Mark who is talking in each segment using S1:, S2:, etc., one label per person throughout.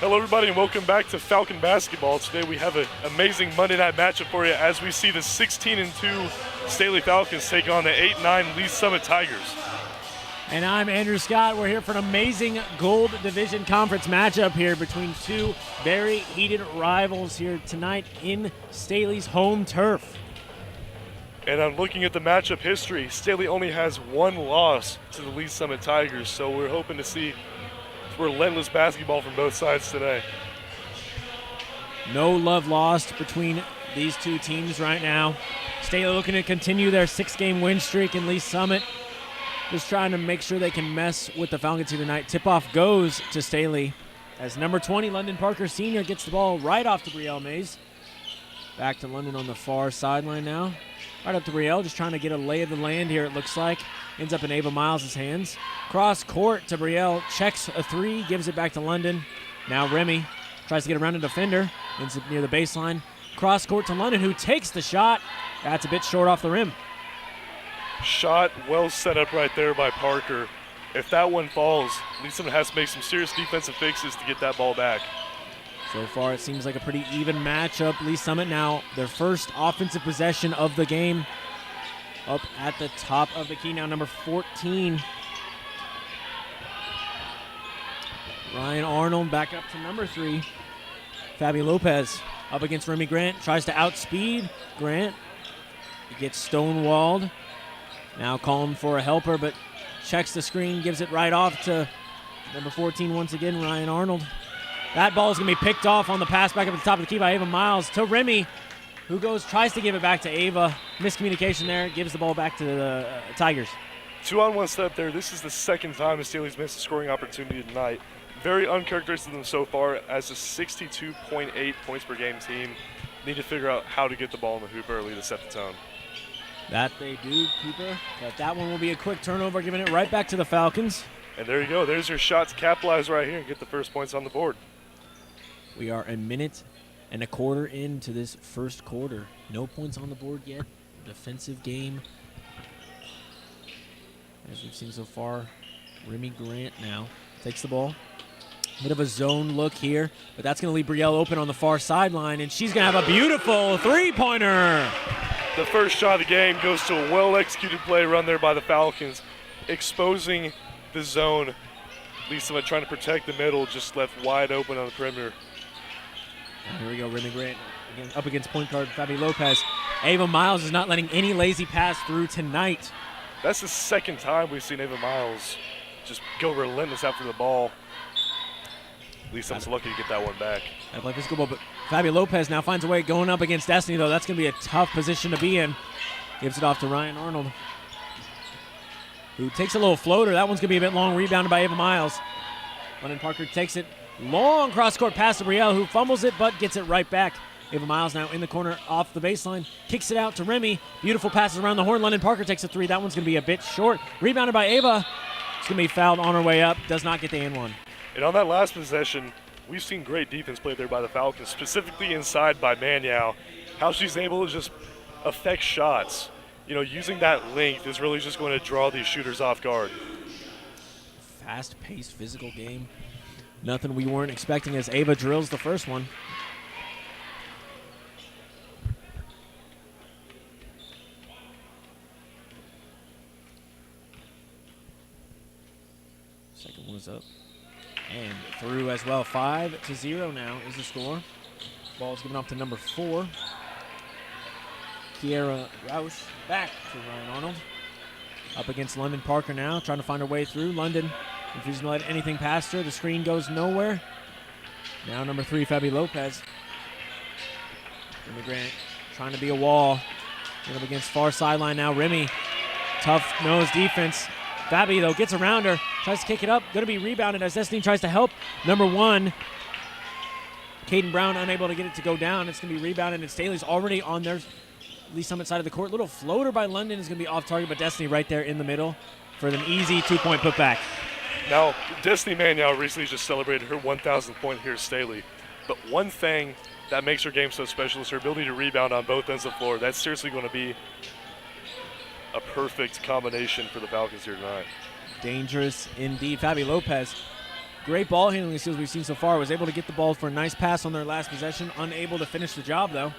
S1: Hello everybody and welcome back to Falcon Basketball. Today we have an amazing Monday night matchup for you as we see the 16-2 Staley Falcons take on the 8-9 Lee Summit Tigers.
S2: And I'm Andrew Scott. We're here for an amazing Gold Division Conference matchup here between two very heated rivals here tonight in Staley's home turf.
S1: And I'm looking at the matchup history. Staley only has one loss to the Lee Summit Tigers, so we're hoping to see relentless basketball from both sides today.
S2: No love lost between these two teams right now. Staley looking to continue their 6-game win streak, in Lee Summit just trying to make sure they can mess with the Falcons here tonight. Tip-off goes to Staley as number 20, London Parker Sr. gets the ball right off to Brielle Mays. Back to London on the far sideline now. Right up to Brielle, just trying to get a lay of the land here, it looks like. Ends up in Ava Miles' hands. Cross court to Brielle, checks a three, gives it back to London. Now Remy tries to get around a defender, ends up near the baseline. Cross court to London, who takes the shot. That's a bit short off the rim.
S1: Shot well set up right there by Parker. If that one falls, Lee Summit has to make some serious defensive fixes to get that ball back.
S2: So far, it seems like a pretty even matchup. Lee Summit now their first offensive possession of the game. Up at the top of the key now, number 14. Ryan Arnold back up to number 3. Fabi Lopez up against Remy Grant. Tries to outspeed Grant. He gets stonewalled. Now calling for a helper, but checks the screen, gives it right off to number 14 once again, Ryan Arnold. That ball is going to be picked off on the pass back up at the top of the key by Ava Miles to Remy, who tries to give it back to Ava. Miscommunication there, gives the ball back to the Tigers.
S1: 2-on-1 step there. This is the second time the Staley's missed a scoring opportunity tonight. Very uncharacteristic of them so far as a 62.8 points per game team. Need to figure out how to get the ball in the hoop early to set the tone.
S2: That they do, Cooper. But that one will be a quick turnover, giving it right back to the Falcons.
S1: And there you go. There's your shot to capitalize right here and get the first points on the board.
S2: We are a minute and a quarter into this first quarter. No points on the board yet. Defensive game. As we've seen so far, Remy Grant now takes the ball. Bit of a zone look here, but that's going to leave Brielle open on the far sideline, and she's going to have a beautiful three-pointer.
S1: The first shot of the game goes to a well-executed play run there by the Falcons, exposing the zone. Lee Summit trying to protect the middle, just left wide open on the perimeter.
S2: And here we go, Remy Grant again, up against point guard Fabi Lopez. Ava Miles is not letting any lazy pass through tonight.
S1: That's the second time we've seen Ava Miles just go relentless after the ball. Lee Summit's lucky to get that one back.
S2: I play physical ball, but Fabi Lopez now finds a way going up against Destiny, though. That's going to be a tough position to be in. Gives it off to Ryan Arnold, who takes a little floater. That one's going to be a bit long, rebounded by Ava Miles. London Parker takes it. Long cross-court pass to Brielle, who fumbles it but gets it right back. Ava Miles now in the corner off the baseline. Kicks it out to Remy. Beautiful passes around the horn. London Parker takes a three. That one's going to be a bit short. Rebounded by Ava. It's going to be fouled on her way up. Does not get the and one.
S1: And on that last possession, we've seen great defense played there by the Falcons, specifically inside by Manyao. How she's able to just affect shots. You know, using that length is really just going to draw these shooters off guard.
S2: Fast-paced physical game. Nothing we weren't expecting as Ava drills the first one. Second one is up. And through as well. 5-0 now is the score. Ball's given off to number 4. Kiera Roush back to Ryan Arnold. Up against London Parker now, trying to find her way through. London refusing to let anything past her. The screen goes nowhere. Now number 3, Fabi Lopez. Remy Grant trying to be a wall. Get up against far sideline now. Remy, tough nose defense. Fabi, though, gets around her. Tries to kick it up. Going to be rebounded as Destiny tries to help. Number 1, Caden Brown, unable to get it to go down. It's going to be rebounded, and Staley's already on their Lee Summit side of the court. Little floater by London is going to be off target, but Destiny right there in the middle for an easy 2-point putback.
S1: Now, Destiny Manyao recently just celebrated her 1,000th point here at Staley. But one thing that makes her game so special is her ability to rebound on both ends of the floor. That's seriously going to be a perfect combination for the Falcons here tonight.
S2: Dangerous indeed. Fabi Lopez great ball handling skills we've seen so far. Was able to get the ball for a nice pass on their last possession. Unable to finish the job, though.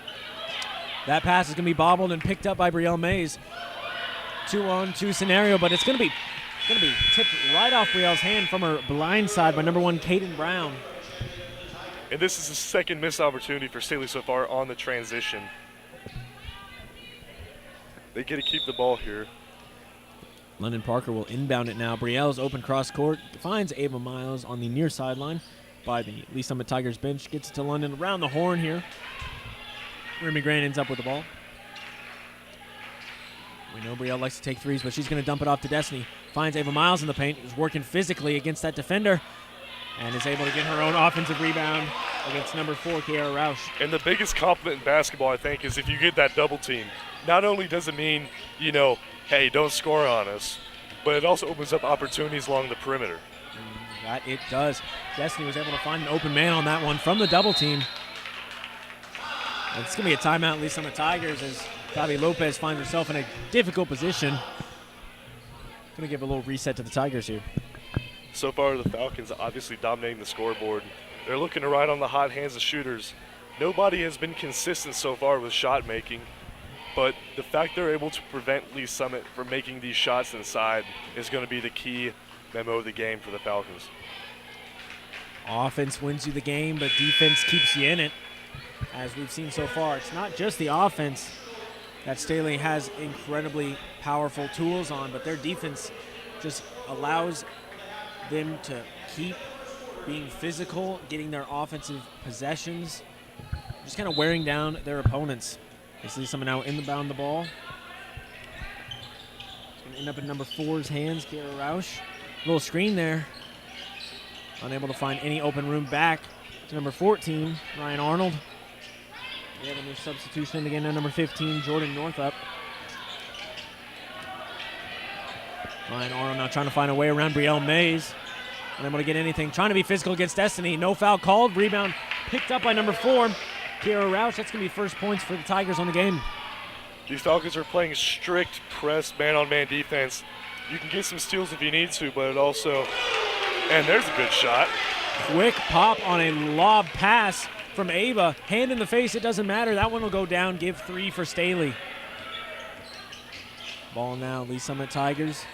S2: That pass is going to be bobbled and picked up by Brielle Mays. 2-on-2 scenario, but it's going to be tipped right off Brielle's hand from her blind side by number 1, Kaden Brown.
S1: And this is the second missed opportunity for Staley so far on the transition. They get to keep the ball here.
S2: London Parker will inbound it now. Brielle's open cross court finds Ava Miles on the near sideline by the Lee Summit Tigers bench. Gets it to London around the horn here. Remy Grant ends up with the ball. We know Brielle likes to take threes, but she's going to dump it off to Destiny. Finds Ava Miles in the paint. Is working physically against that defender and is able to get her own offensive rebound against number 4, Kiara Roush.
S1: And the biggest compliment in basketball, I think, is if you get that double team. Not only does it mean, hey, don't score on us, but it also opens up opportunities along the perimeter.
S2: That it does. Destiny was able to find an open man on that one from the double team. And it's going to be a timeout, at least on the Tigers, as Fabi Lopez finds herself in a difficult position. Going to give a little reset to the Tigers here.
S1: So far, the Falcons obviously dominating the scoreboard. They're looking to ride on the hot hands of shooters. Nobody has been consistent so far with shot making, but the fact they're able to prevent Lee Summit from making these shots inside is going to be the key memo of the game for the Falcons.
S2: Offense wins you the game, but defense keeps you in it. As we've seen so far, it's not just the offense that Staley has incredibly powerful tools on, but their defense just allows them to keep being physical, getting their offensive possessions, just kind of wearing down their opponents. You see someone now inbound the ball. It's going to end up in number 4's hands, Kiara Roush. Little screen there. Unable to find any open room back to number 14, Ryan Arnold. We have a new substitution again to number 15, Jordan Northup. Ryan Arnold now trying to find a way around Brielle Mays. Unable to get anything. Trying to be physical against Destiny. No foul called. Rebound picked up by number 4, Kiara Roush. That's going to be first points for the Tigers on the game.
S1: These Falcons are playing strict press, man-on-man defense. You can get some steals if you need to, but it also... And there's a good shot.
S2: Quick pop on a lob pass from Ava. Hand in the face, it doesn't matter. That one will go down. Give 3 for Staley. Ball now, Lee Summit Tigers.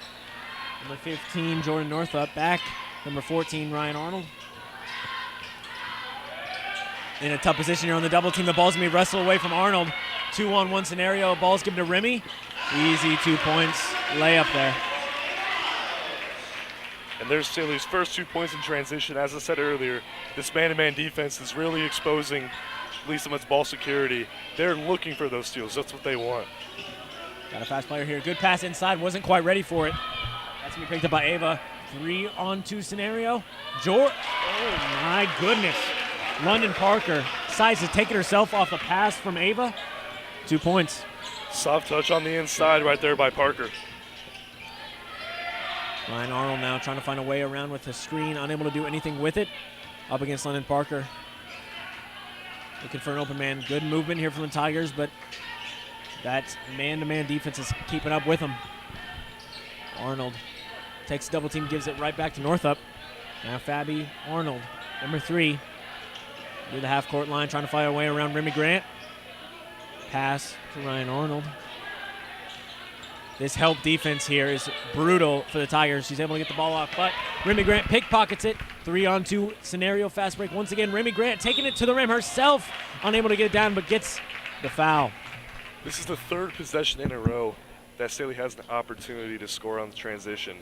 S2: Number 15, Jordan Northup back. Number 14, Ryan Arnold. In a tough position here on the double team. The ball's going to be wrestled away from Arnold. 2-on-1 scenario. Ball's given to Remy. Easy 2 points. Layup there.
S1: And there's Staley's first 2 points in transition. As I said earlier, this man-to-man defense is really exposing Lee Summit's ball security. They're looking for those steals. That's what they want.
S2: Got a fast player here. Good pass inside. Wasn't quite ready for it. That's going to be picked up by Ava. 3-on-2 scenario. Oh, my goodness. London Parker decides to take it herself off the pass from Ava. 2 points.
S1: Soft touch on the inside right there by Parker.
S2: Ryan Arnold now trying to find a way around with the screen, unable to do anything with it. Up against London Parker. Looking for an open man. Good movement here from the Tigers, but that man-to-man defense is keeping up with them. Arnold takes the double team, gives it right back to Northup. Now Fabi Arnold, number 3, near the half-court line, trying to find a way around Remy Grant. Pass to Ryan Arnold. This help defense here is brutal for the Tigers. She's able to get the ball off, but Remy Grant pickpockets it. 3-on-2 scenario, fast break. Once again, Remy Grant taking it to the rim herself. Unable to get it down, but gets the foul.
S1: This is the 3rd possession in a row that Staley has an opportunity to score on the transition.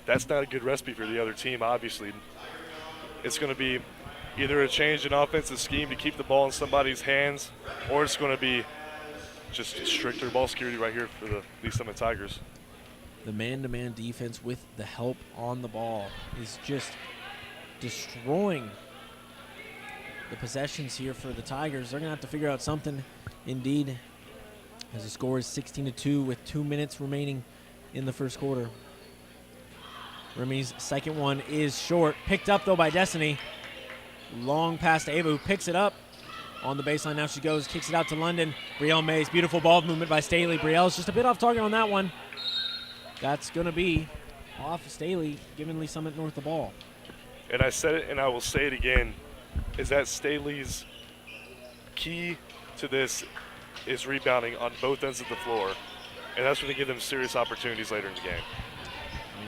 S1: That's not a good recipe for the other team, obviously. It's going to be either a change in offensive scheme to keep the ball in somebody's hands, or it's going to be just stricter ball security right here for the Lee Summit Tigers.
S2: The man-to-man defense with the help on the ball is just destroying the possessions here for the Tigers. They're going to have to figure out something indeed, as the score is 16-2 with 2 minutes remaining in the first quarter. Remy's second one is short. Picked up, though, by Destiny. Long pass to Ava, who picks it up. On the baseline now she goes, kicks it out to London. Brielle Mays, beautiful ball movement by Staley. Brielle's just a bit off target on that one. That's going to be off Staley, giving Lee Summit North the ball.
S1: And I said it and I will say it again, is that Staley's key to this is rebounding on both ends of the floor. And that's going to give them serious opportunities later in the game.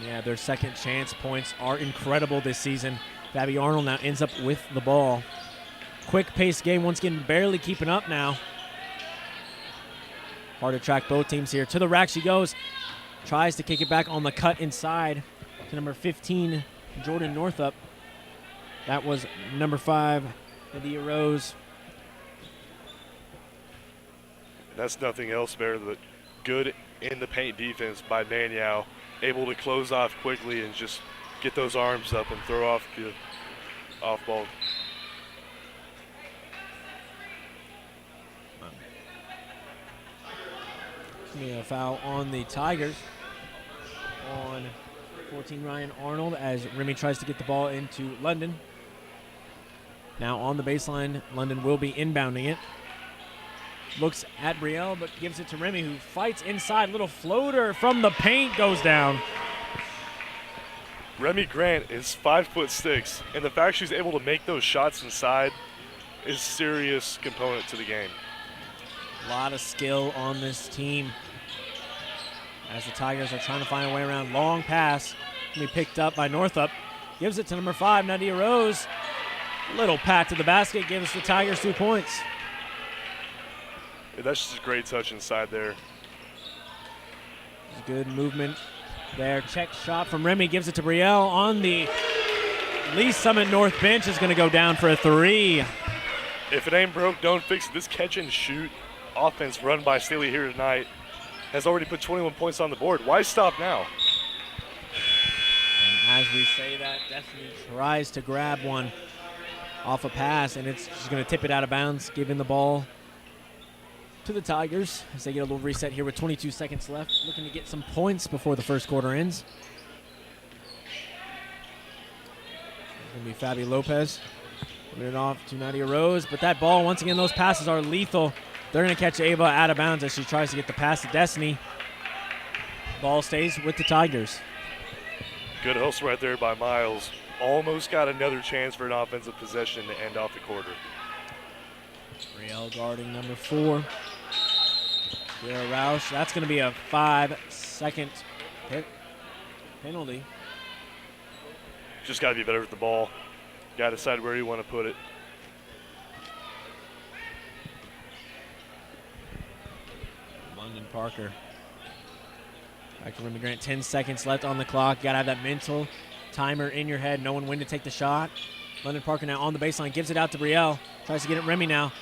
S2: Yeah, their second chance points are incredible this season. Fabi Arnold now ends up with the ball. Quick-paced game, once again, barely keeping up now. Hard to track both teams here. To the rack she goes. Tries to kick it back on the cut inside to number 15, Jordan Northup. That was number 5, Nadia Rose.
S1: That's nothing else better than good in the paint defense by Maniau, able to close off quickly and just get those arms up and throw off the off ball.
S2: A foul on the Tigers on 14 Ryan Arnold as Remy tries to get the ball into London. Now on the baseline, London will be inbounding it. Looks at Brielle, but gives it to Remy, who fights inside. Little floater from the paint goes down.
S1: Remy Grant is 5'6", and the fact she's able to make those shots inside is a serious component to the game.
S2: A lot of skill on this team as the Tigers are trying to find a way around. Long pass can be picked up by Northup. Gives it to number 5, Nadia Rose. Little pat to the basket gives the Tigers 2 points.
S1: Yeah, that's just a great touch inside there.
S2: Good movement there. Check shot from Remy. Gives it to Brielle on the Lee Summit North bench. Is going to go down for a 3.
S1: If it ain't broke, don't fix it. This catch and shoot offense run by Staley here tonight has already put 21 points on the board. Why stop now?
S2: And as we say that, Destiny tries to grab one off a pass, and she's going to tip it out of bounds, giving the ball to the Tigers as they get a little reset here with 22 seconds left, looking to get some points before the first quarter ends. It's going to be Fabi Lopez. Putting it off to Nadia Rose, but that ball, once again, those passes are lethal. They're going to catch Ava out of bounds as she tries to get the pass to Destiny. Ball stays with the Tigers.
S1: Good hustle right there by Miles. Almost got another chance for an offensive possession to end off the quarter.
S2: Brielle guarding number 4. Vera Roush. That's going to be a 5-second penalty.
S1: Just got to be better with the ball. Got to decide where you want to put it.
S2: London Parker. Back to Remy Grant. 10 seconds left on the clock. Got to have that mental timer in your head, knowing when to take the shot. London Parker now on the baseline. Gives it out to Brielle. Tries to get it Remy now.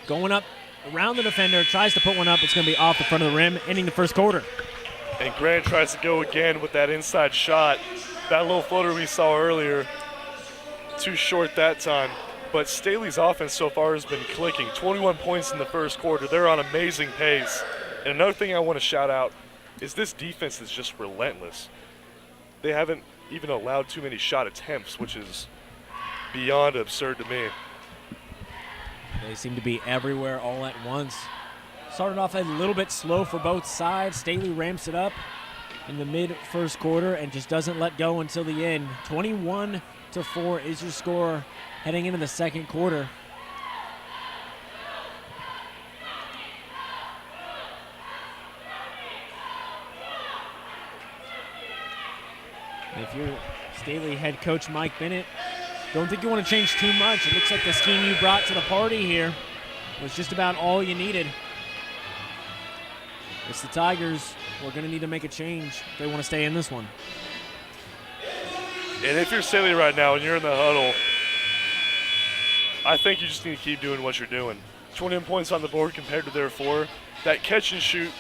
S2: Going up around the defender. Tries to put one up. It's going to be off the front of the rim, ending the first quarter.
S1: And Grant tries to go again with that inside shot. That little floater we saw earlier. Too short that time. But Staley's offense so far has been clicking. 21 points in the first quarter. They're on amazing pace. And another thing I want to shout out is this defense is just relentless. They haven't even allowed too many shot attempts, which is beyond absurd to me.
S2: They seem to be everywhere all at once. Started off a little bit slow for both sides. Staley ramps it up in the mid-first quarter and just doesn't let go until the end. 21-4 is your score heading into the second quarter. If you're Staley head coach Mike Bennett, don't think you want to change too much. It looks like the scheme you brought to the party here was just about all you needed. It's the Tigers. We're going to need to make a change if they want to stay in this one.
S1: And if you're Staley right now and you're in the huddle, I think you just need to keep doing what you're doing. 21 points on the board compared to their 4. That catch and shoot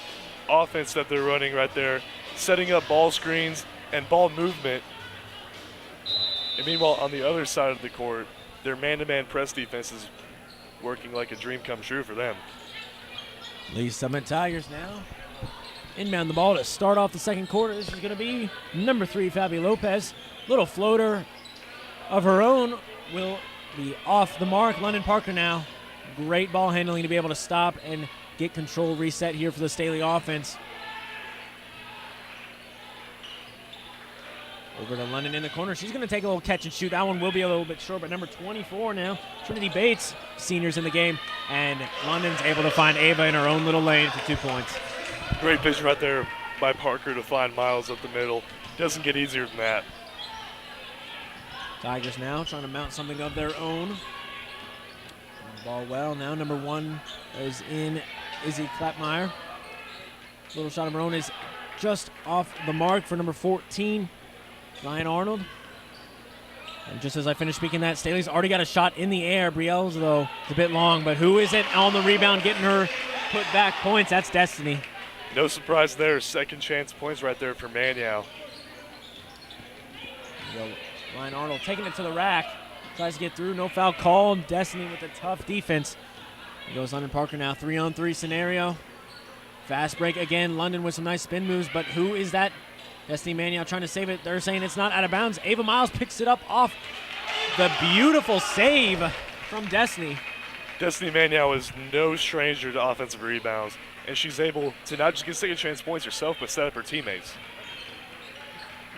S1: offense that they're running right there, setting up ball screens and ball movement. And meanwhile, on the other side of the court, their man-to-man press defense is working like a dream come true for them.
S2: Lee Summit Tigers now inbound the ball to start off the second quarter. This is going to be number 3, Fabi Lopez. Little floater of her own will be off the mark. London Parker now. Great ball handling to be able to stop and get control reset here for the Staley offense. Over to London in the corner. She's going to take a little catch and shoot. That one will be a little bit short, but number 24 now, Trinity Bates, seniors in the game, and London's able to find Ava in her own little lane for 2 points.
S1: Great vision right there by Parker to find Miles up the middle. Doesn't get easier than that.
S2: Tigers now trying to mount something of their own. Ball well. Now number 1 is in Izzy Clapmeyer. Little shot of her own is just off the mark for number 14, Ryan Arnold. And just as I finish speaking that, Staley's already got a shot in the air. Brielle's, though, is a bit long, but who is it on the rebound getting her put back points? That's Destiny.
S1: No surprise there. Second chance points right there for Maniau.
S2: Ryan Arnold taking it to the rack. Tries to get through. No foul called. Destiny with a tough defense. It goes London Parker now. 3-on-3 scenario. Fast break again. London with some nice spin moves, but who is that? Destiny Maniau trying to save it. They're saying it's not out of bounds. Ava Miles picks it up off the beautiful save from Destiny.
S1: Destiny Maniau is no stranger to offensive rebounds, and she's able to not just get second chance points herself, but set up her teammates.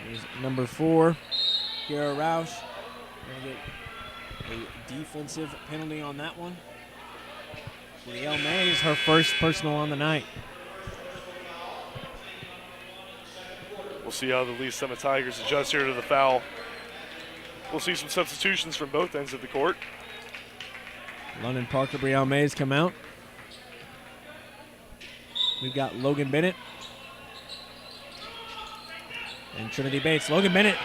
S2: Here's number 4, Kiara Roush. Going to get a defensive penalty on that one. Brielle Mays, her first personal on the night.
S1: We'll see how the Lee Summit Tigers adjust here to the foul. We'll see some substitutions from both ends of the court.
S2: London Parker, Brielle Mays come out. We've got Logan Bennett and Trinity Bates. Logan Bennett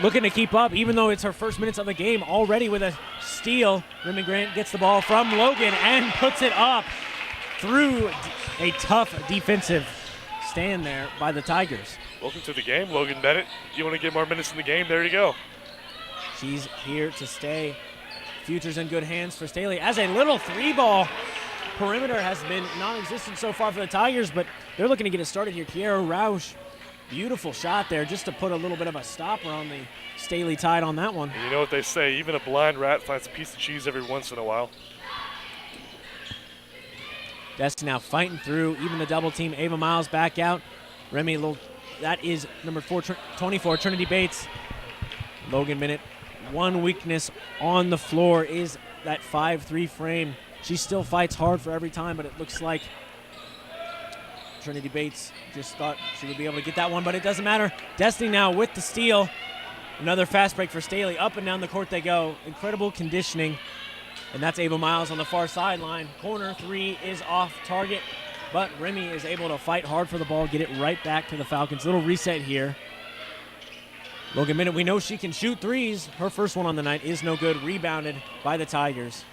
S2: looking to keep up, even though it's her first minutes of the game already with a steal. Remy Grant gets the ball from Logan and puts it up through a tough defensive stand there by the Tigers.
S1: Welcome to the game, Logan Bennett. You want to get more minutes in the game? There you go.
S2: She's here to stay. Future's in good hands for Staley. As a little 3-ball perimeter has been non-existent so far for the Tigers, but they're looking to get it started here. Kiara Roush, beautiful shot there just to put a little bit of a stopper on the Staley Tide on that one.
S1: And you know what they say, even a blind rat finds a piece of cheese every once in a while.
S2: Destiny now fighting through, even the double team. Ava Miles back out. Remy, that is number 24, Trinity Bates. Logan Bennett. One weakness on the floor is that 5'3" frame. She still fights hard for every time, but it looks like Trinity Bates just thought she would be able to get that one, but it doesn't matter. Destiny now with the steal. Another fast break for Staley. Up and down the court they go. Incredible conditioning. And that's Ava Miles on the far sideline. Corner 3 is off target, but Remy is able to fight hard for the ball, get it right back to the Falcons. Little reset here. Logan Bennett, we know she can shoot threes. Her first one on the night is no good. Rebounded by the Tigers.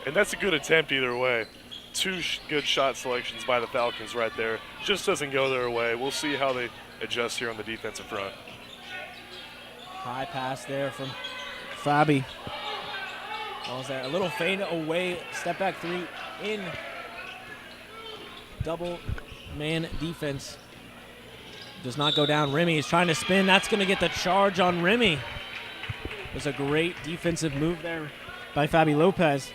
S1: And that's a good attempt either way. Two good shot selections by the Falcons right there. Just doesn't go their way. We'll see how they adjust here on the defensive front.
S2: High pass there from Fabi. Ball's there. A little fade away. Step back 3 in double man defense. Does not go down. Remy is trying to spin. That's going to get the charge on Remy. It was a great defensive move there by Fabi Lopez.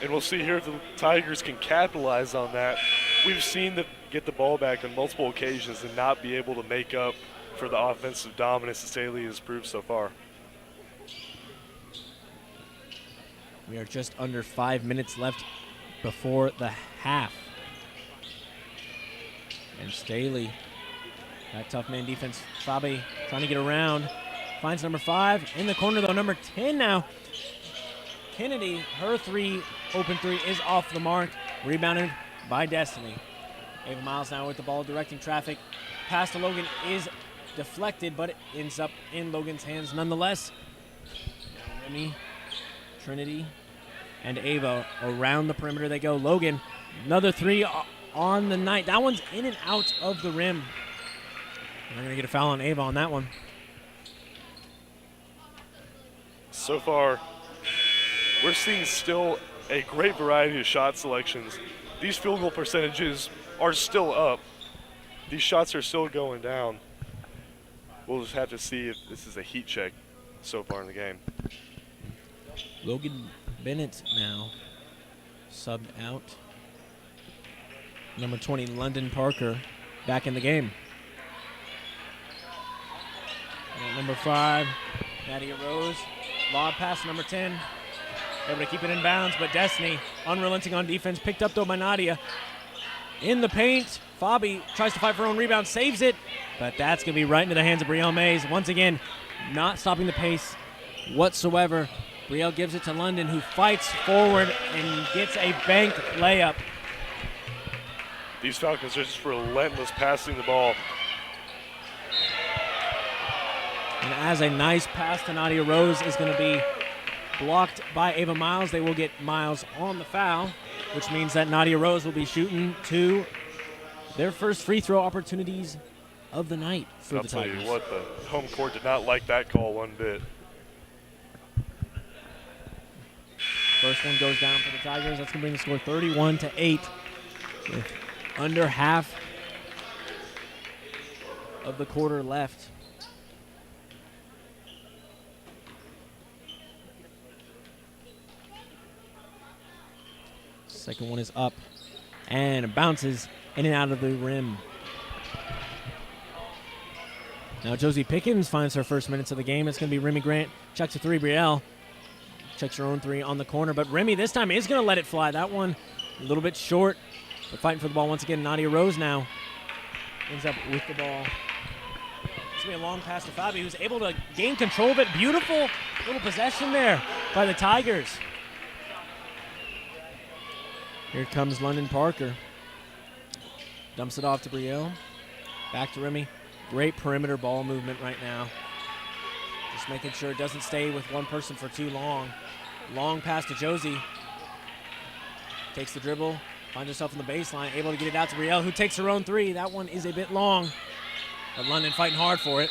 S1: And we'll see here if the Tigers can capitalize on that. We've seen them get the ball back on multiple occasions and not be able to make up for the offensive dominance that Staley has proved so far.
S2: We are just under 5 minutes left before the half. And Staley, that tough man defense. Fabi trying to get around. Finds number 5 in the corner though. Number 10 now. Kennedy, her open three is off the mark. Rebounded by Destiny. Ava Miles now with the ball directing traffic. Pass to Logan is deflected, but it ends up in Logan's hands nonetheless. Now Remy, Trinity, and Ava around the perimeter they go. Logan, another 3 on the night. That one's in and out of the rim. They're going to get a foul on Ava on that one.
S1: So far, we're seeing still a great variety of shot selections. These field goal percentages are still up. These shots are still going down. We'll just have to see if this is a heat check so far in the game.
S2: Logan Bennett now subbed out. Number 20, London Parker, back in the game. Number 5, Nadia Rose. Lob pass to number 10. Able to keep it in bounds, but Destiny, unrelenting on defense, picked up though by Nadia. In the paint, Fabi tries to fight for her own rebound, saves it, but that's going to be right into the hands of Brielle Mays. Once again, not stopping the pace whatsoever. Brielle gives it to London, who fights forward and gets a banked layup.
S1: These Falcons are just relentless passing the ball.
S2: And as a nice pass to Nadia Rose is going to be blocked by Ava Miles, they will get Miles on the foul, which means that Nadia Rose will be shooting to their first free throw opportunities of the night for the Tigers.
S1: I'll tell you what, the home court did not like that call one bit.
S2: First one goes down for the Tigers. That's going to bring the score 31-8 with under half of the quarter left. Second one is up and it bounces in and out of the rim. Now Josie Pickens finds her first minutes of the game. It's going to be Remy Grant. Checks a three. Brielle checks her own three on the corner, but Remy this time is going to let it fly. That one a little bit short, but fighting for the ball once again. Nadia Rose now ends up with the ball. It's going to be a long pass to Fabi, who's able to gain control of it. Beautiful little possession there by the Tigers. Here comes London Parker. Dumps it off to Brielle. Back to Remy. Great perimeter ball movement right now. Just making sure it doesn't stay with one person for too long. Long pass to Josie. Takes the dribble. Finds herself in the baseline. Able to get it out to Brielle, who takes her own three. That one is a bit long. But London fighting hard for it.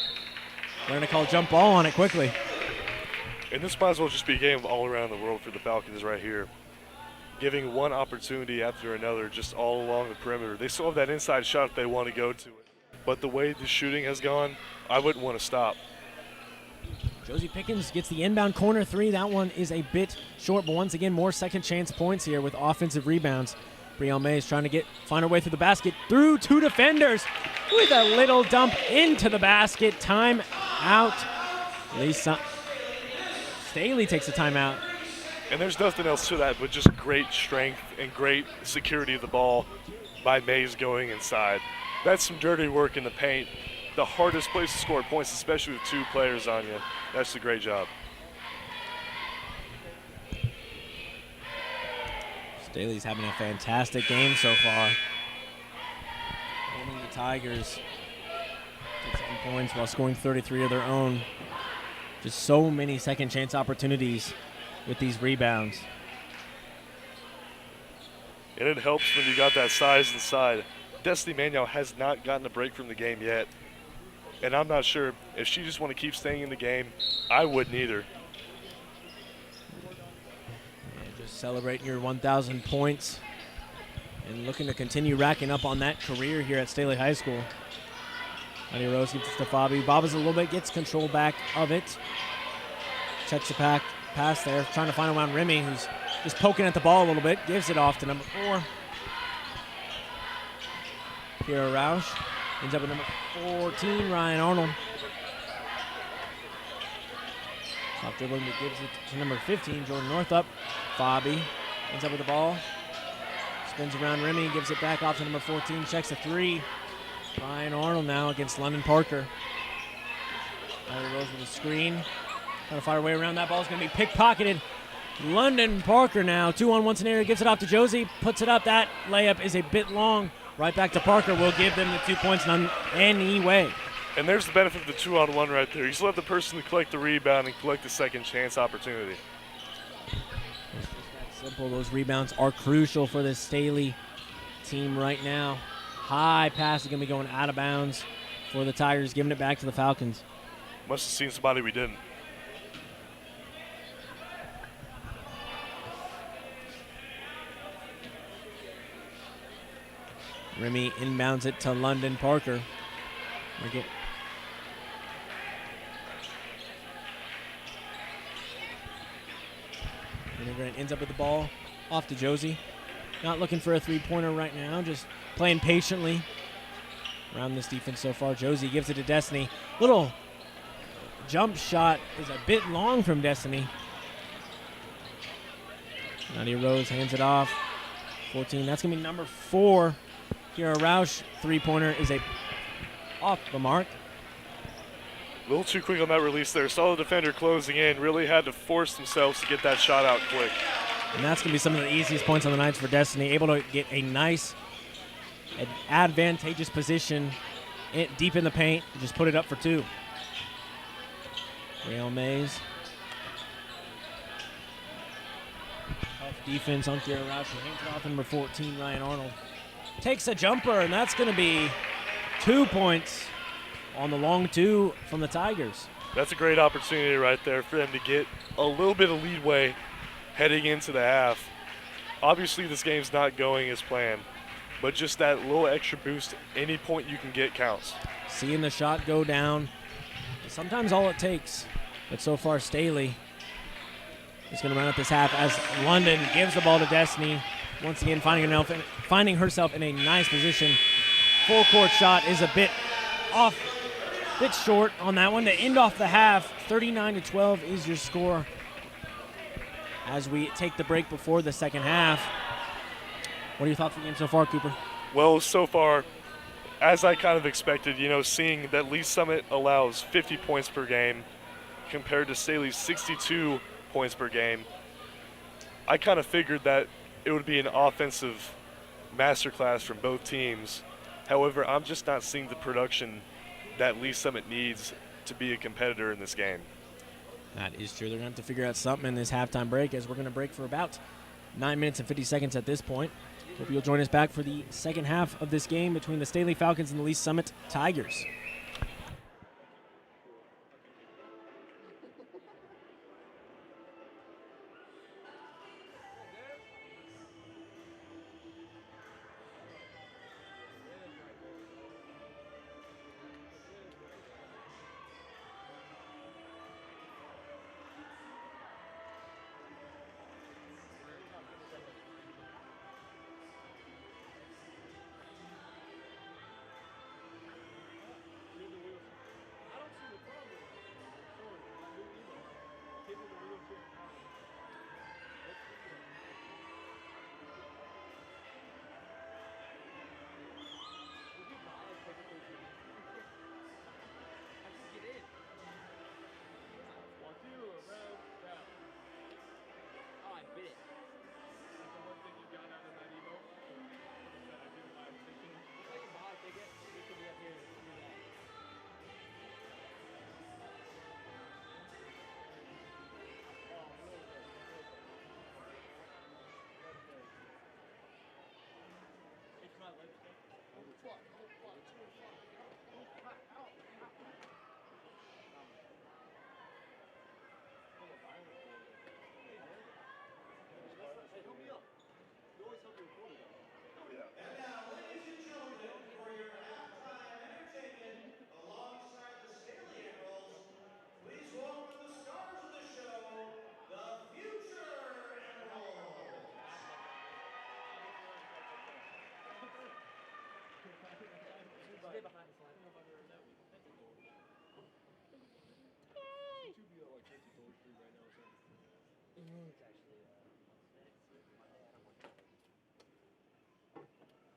S2: They're going to call jump ball on it quickly.
S1: And this might as well just be a game all around the world for the Falcons right here. Giving one opportunity after another just all along the perimeter. They still have that inside shot if they want to go to it. But the way the shooting has gone, I wouldn't want to stop.
S2: Josie Pickens gets the inbound corner three. That one is a bit short, but once again, more second chance points here with offensive rebounds. Brielle Mays trying to find her way through the basket, through two defenders with a little dump into the basket. Time out. Lisa Staley takes a timeout.
S1: And there's nothing else to that but just great strength and great security of the ball by Mays going inside. That's some dirty work in the paint. The hardest place to score points, especially with two players on you. That's a great job.
S2: Staley's having a fantastic game so far. Holding the Tigers to 7 points while scoring 33 of their own. Just so many second chance opportunities with these rebounds.
S1: And it helps when you got that size inside. Destiny Manuel has not gotten a break from the game yet. And I'm not sure if she just want to keep staying in the game, I wouldn't either.
S2: Yeah, just celebrating your 1,000 points and looking to continue racking up on that career here at Staley High School. Nadia Rose gets it to Fabi. Bobas a little bit, gets control back of it. Checks the pass there, trying to find around Remy, who's just poking at the ball a little bit. Gives it off to number 4. Kira Roush ends up with number 14, Ryan Arnold. Top dribbling, but gives it to number 15, Jordan Northup. Fabi ends up with the ball. Spins around Remy, gives it back off to number 14, checks a 3. Ryan Arnold now against London Parker. Nadia Rose with a screen. Trying to fire away around. That ball's going to be pickpocketed. London Parker now, 2-on-1 scenario, gives it off to Josie, puts it up. That layup is a bit long. Right back to Parker. Will give them the 2 points anyway.
S1: And there's the benefit of the 2-on-1 right there. You still have the person to collect the rebound and collect the second chance opportunity.
S2: It's just that simple. Those rebounds are crucial for this Staley team right now. High pass is going to be going out of bounds for the Tigers, giving it back to the Falcons.
S1: Must have seen somebody we didn't.
S2: Remy inbounds it to London Parker. Grant ends up with the ball off to Josie. Not looking for a three-pointer right now, just playing patiently around this defense so far. Josie gives it to Destiny. Little jump shot is a bit long from Destiny. Nadia Rose hands it off. 14, that's going to be number 4. Kira Roush, three-pointer is off the mark.
S1: A little too quick on that release there. Saw the defender closing in, really had to force themselves to get that shot out quick.
S2: And that's going to be some of the easiest points on the night for Destiny, able to get a nice, advantageous position deep in the paint, just put it up for 2. Real Mays. Tough defense on Kira Roush. Hands it off number 14, Ryan Arnold. Takes a jumper, and that's going to be 2 points on the long 2 from the Tigers.
S1: That's a great opportunity right there for them to get a little bit of leadway heading into the half. Obviously, this game's not going as planned, but just that little extra boost, any point you can get counts.
S2: Seeing the shot go down, sometimes all it takes. But so far, Staley is going to run out this half as London gives the ball to Destiny. Once again, finding herself in a nice position. Full court shot is a bit off, bit short on that one to end off the half. 39-12 is your score as we take the break before the second half. What are your thoughts on the game so far, Cooper?
S1: Well, so far, as I kind of expected, seeing that Lee Summit allows 50 points per game compared to Staley's 62 points per game, I kind of figured that it would be an offensive masterclass from both teams. However, I'm just not seeing the production that Lee Summit needs to be a competitor in this game.
S2: That is true. They're going to have to figure out something in this halftime break, as we're going to break for about 9 minutes and 50 seconds at this point. Hope you'll join us back for the second half of this game between the Staley Falcons and the Lee Summit Tigers.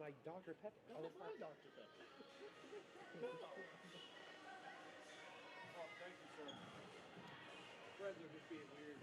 S3: Like Dr. Pepper. Oh, that's not Dr. Pepper. Oh, thank you, sir. Friends are just being weird.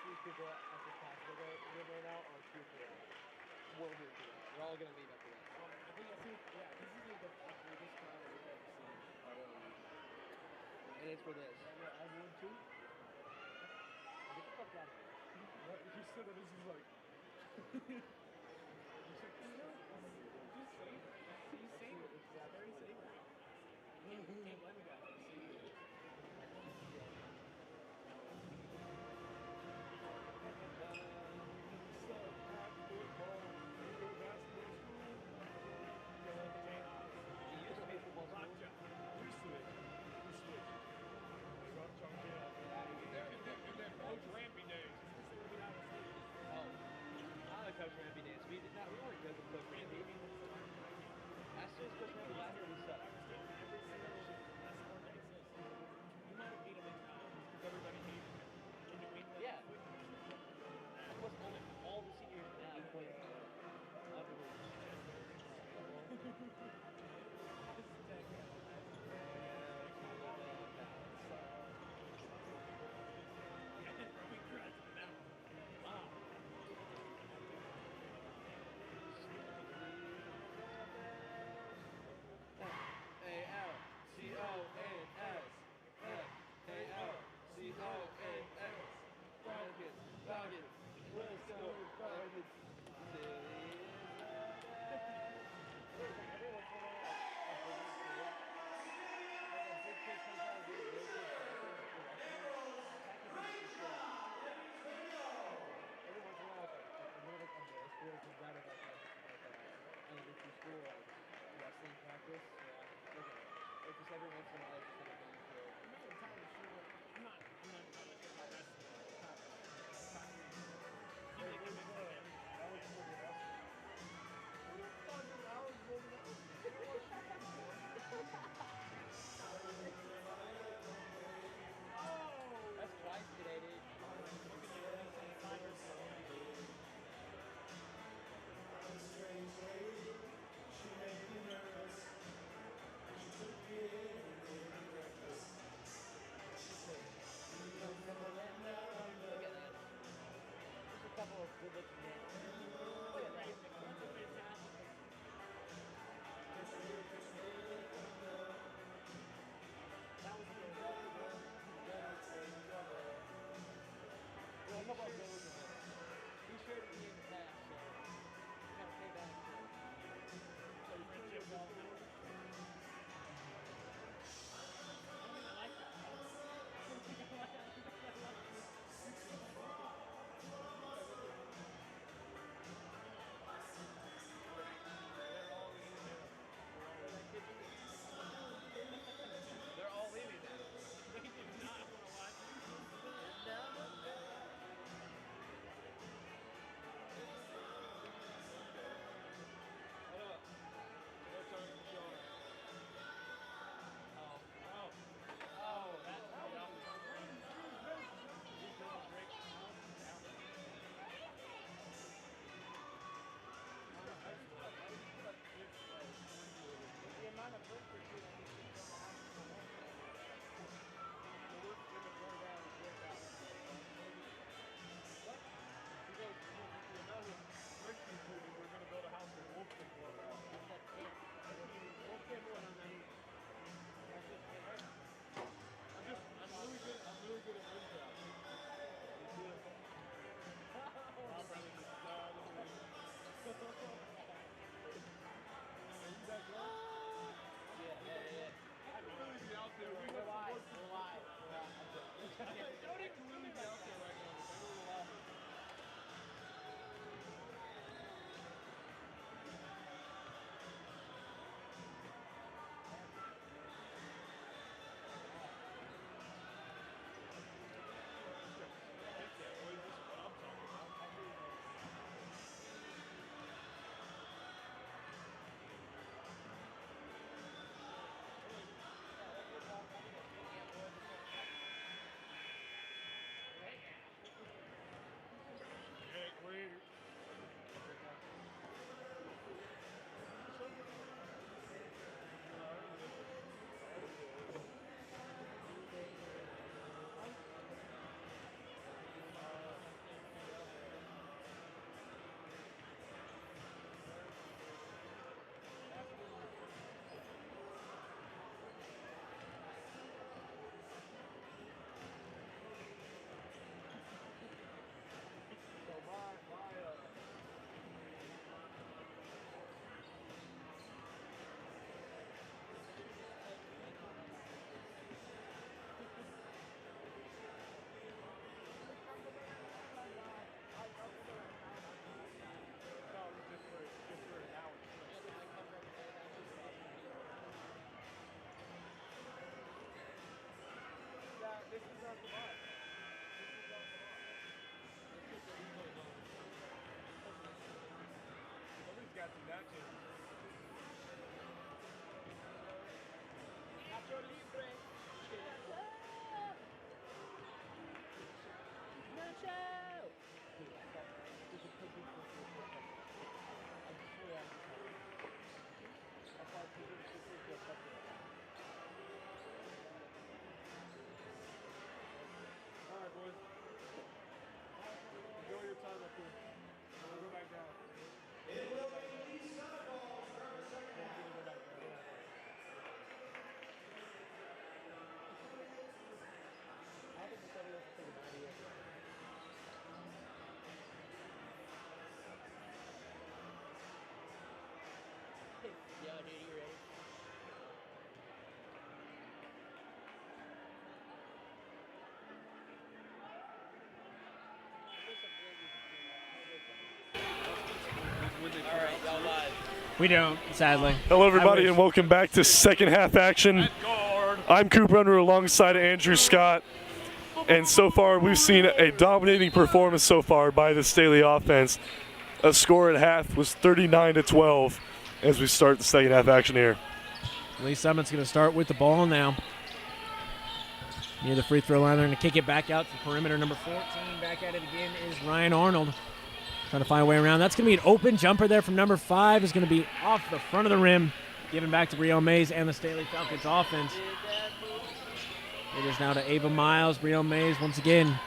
S3: see people as this pass right now are here for that. We're here for that. We're all gonna leave after that.
S4: I think this is like the biggest crowd we've ever seen.
S3: And it's for this.
S4: I would too.
S3: Get the fuck out of here.
S4: What? You said that this is like. Just safe. He's safe. It's very safe. Can't blame the guy. He's safe.
S1: Coach Rampy days.
S3: Oh, I like Coach Rampy days. We weren't good with Coach Rampy.
S1: Somebody's got some nachos.
S4: Nacho libre. Nacho.
S3: All right, boys. Enjoy your time up here. We'll go back down.
S4: Yo, dude, you ready? All right, y'all live.
S2: We don't, sadly.
S1: Hello, everybody,
S2: wish.
S1: and welcome back to second half action. I'm Cooper Under alongside Andrew Scott. And so far, we've seen a dominating performance so far by the Staley offense. A score at half was 39-12 as we start the second half action here.
S2: Lee Summit's going to start with the ball now. Near the free throw line, they're going to kick it back out to perimeter number 14. Back at it again is Ryan Arnold. Trying to find a way around. That's going to be an open jumper there from number 5. Is going to be off the front of the rim. Given back to Brielle Mays and the Staley Falcons offense. It is now to Ava Miles. Brielle Mays once again.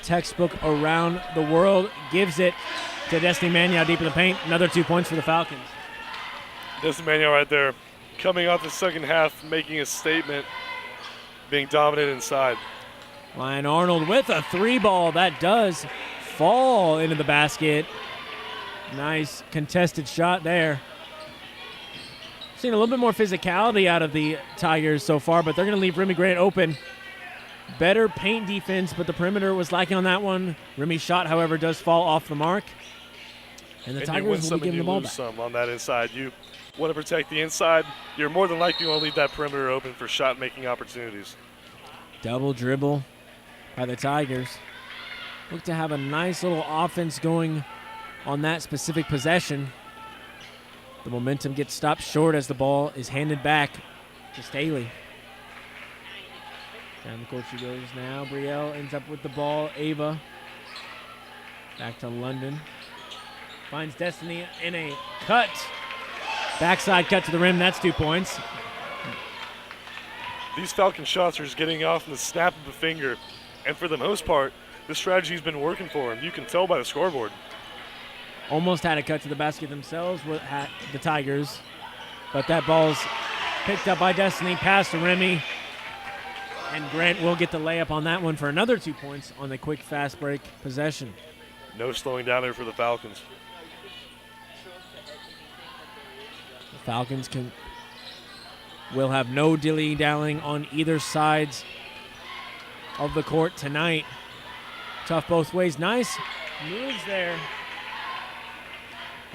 S2: Textbook around the world. Gives it to Destiny Manyow deep in the paint. Another 2 points for the Falcons.
S1: Destiny Manyow right there. Coming off the second half, making a statement, being dominant inside.
S2: Ryan Arnold with a 3-ball. That does fall into the basket. Nice contested shot there. Seen a little bit more physicality out of the Tigers so far, but they're going to leave Remy Grant open. Better paint defense, but the perimeter was lacking on that one. Remy's shot, however, does fall off the mark. And the
S1: And you win
S2: Tigers will
S1: some
S2: be
S1: and
S2: giving
S1: you
S2: the ball
S1: lose
S2: back.
S1: some on that inside. You want to protect the inside. You're more than likely going to leave that perimeter open for shot-making opportunities.
S2: Double dribble by the Tigers. Look to have a nice little offense going on that specific possession. The momentum gets stopped short as the ball is handed back to Staley. Down the court she goes now. Brielle ends up with the ball. Ava back to London. Finds Destiny in a cut. Backside cut to the rim. That's 2 points.
S1: These Falcon shots are just getting off in the snap of a finger. And for the most part, this strategy's been working for them. You can tell by the scoreboard.
S2: Almost had a cut to the basket themselves with the Tigers. But that ball's picked up by Destiny, pass to Remy. And Grant will get the layup on that one for another 2 points on the quick fast break possession.
S1: No slowing down there for the Falcons.
S2: The Falcons will have no dilly-dallying on either sides of the court tonight. Tough both ways. Nice moves there.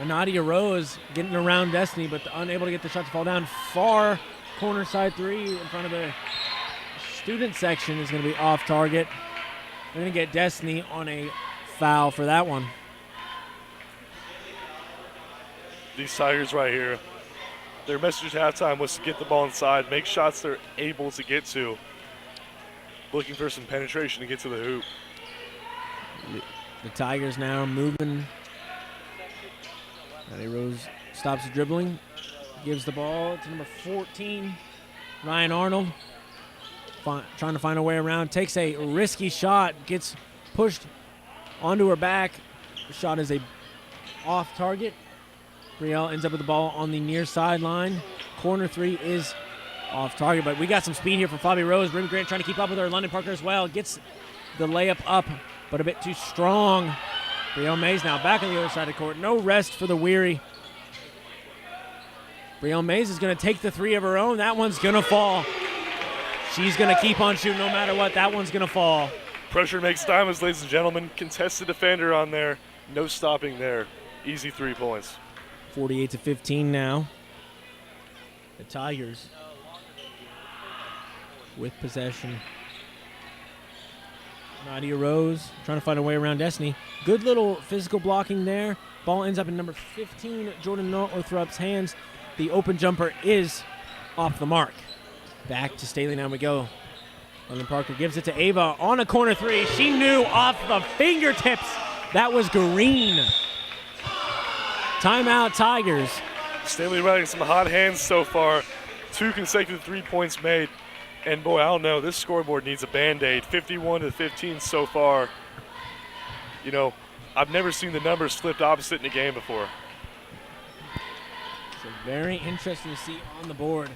S2: Nadia Rose getting around Destiny, but unable to get the shot to fall down. Far corner side 3 in front of the student section is going to be off target. They're going to get Destiny on a foul for that one.
S1: These Tigers right here, their message at halftime was to get the ball inside, make shots they're able to get to. Looking for some penetration to get to the hoop.
S2: The Tigers now moving. Nadia Rose stops dribbling, gives the ball to number 14, Ryan Arnold. Trying to find a way around, takes a risky shot, gets pushed onto her back. The shot is off target. Brielle ends up with the ball on the near sideline. Corner 3 is off target, but we got some speed here for Fabi Rose. Remy Grant trying to keep up with her. London Parker as well. Gets the layup up, but a bit too strong. Brielle Mays now back on the other side of the court. No rest for the weary. Brielle Mays is going to take the 3 of her own. That one's going to fall. She's going to keep on shooting no matter what. That one's going to fall.
S1: Pressure makes diamonds, ladies and gentlemen. Contested defender on there. No stopping there. Easy 3 points.
S2: 48-15 now. The Tigers with possession. Nadia Rose trying to find a way around Destiny. Good little physical blocking there. Ball ends up in number 15, Jordan Northrup's hands. The open jumper is off the mark. Back to Staley, now we go. London Parker gives it to Ava on a corner three. She knew off the fingertips. That was green. Timeout, Tigers.
S1: Staley riding some hot hands so far. 2 consecutive 3 points made. And boy, I don't know, this scoreboard needs a Band-Aid. 51-15 so far. You know, I've never seen the numbers flipped opposite in a game before.
S2: So very interesting to see on the board.